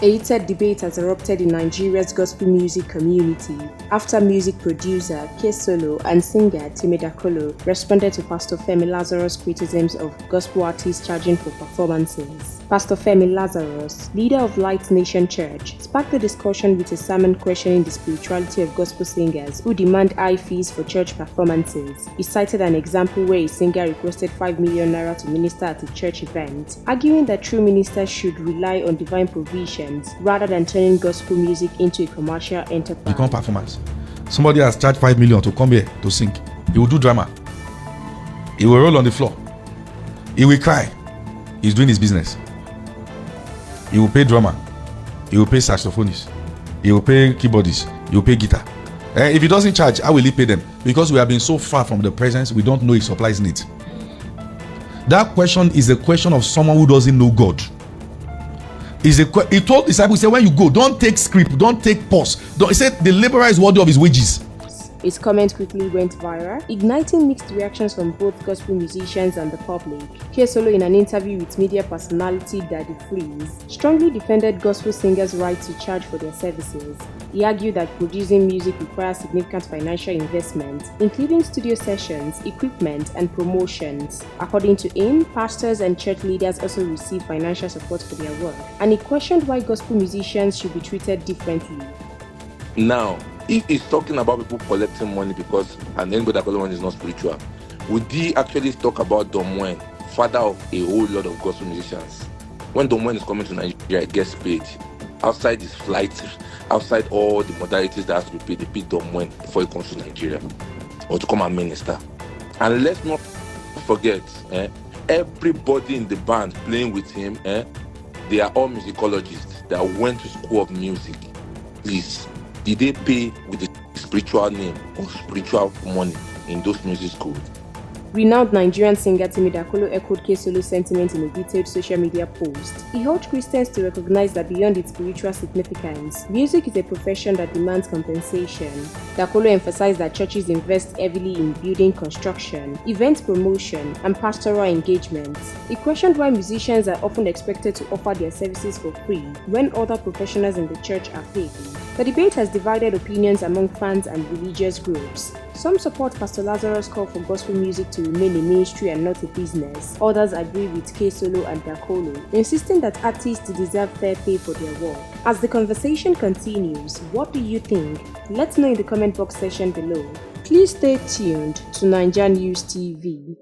A heated debate has erupted in Nigeria's gospel music community after music producer K-Solo and singer Timi Dakolo responded to Pastor Femi Lazarus' criticisms of gospel artists charging for performances. Pastor Femi Lazarus, leader of Light Nation Church, sparked the discussion with a sermon questioning the spirituality of gospel singers who demand high fees for church performances. He cited an example where a singer requested 5 million naira to minister at a church event, arguing that true ministers should rely on divine provisions rather than turning gospel music into a commercial enterprise. You can't performance. Somebody has charged 5 million to come here to sing. He will do drama. He will roll on the floor. He will cry. He's doing his business. He will pay drummer. He will pay saxophonists. He will pay keyboardists. He will pay guitar. If he doesn't charge, how will he pay them? Because we have been so far from the presence, we don't know if supplies needs. That question is a question of someone who doesn't know God. He told disciples, he said, when you go, don't take script, don't take pause. He said, the laborer is worthy of his wages. His comment quickly went viral, igniting mixed reactions from both gospel musicians and the public. K-Solo, in an interview with media personality Daddy Freeze, strongly defended gospel singers' right to charge for their services. He argued that producing music requires significant financial investment, including studio sessions, equipment, and promotions. According to him, pastors and church leaders also receive financial support for their work, and he questioned why gospel musicians should be treated differently. Now, if he's talking about people collecting money because and anybody that collects money is not spiritual, would he actually talk about Don Moen, father of a whole lot of gospel musicians? When Don Moen is coming to Nigeria, he gets paid. Outside his flights, outside all the modalities that has to be paid, they pay Don Moen before he comes to Nigeria or to come and minister. And let's not forget, everybody in the band playing with him, they are all musicologists that went to school of music. Please. Did they pay with the spiritual name or spiritual money in those music schools? Renowned Nigerian singer Timi Dakolo echoed K-Solo's sentiment in a detailed social media post. He urged Christians to recognize that beyond its spiritual significance, music is a profession that demands compensation. Dakolo emphasized that churches invest heavily in building construction, event promotion, and pastoral engagement. He questioned why musicians are often expected to offer their services for free when other professionals in the church are paid. The debate has divided opinions among fans and religious groups. Some support Pastor Lazarus' call for gospel music to remain a ministry and not a business. Others agree with K-Solo and Dakolo, insisting that artists deserve fair pay for their work. As the conversation continues, what do you think? Let us know in the comment box section below. Please stay tuned to NaijaNews TV.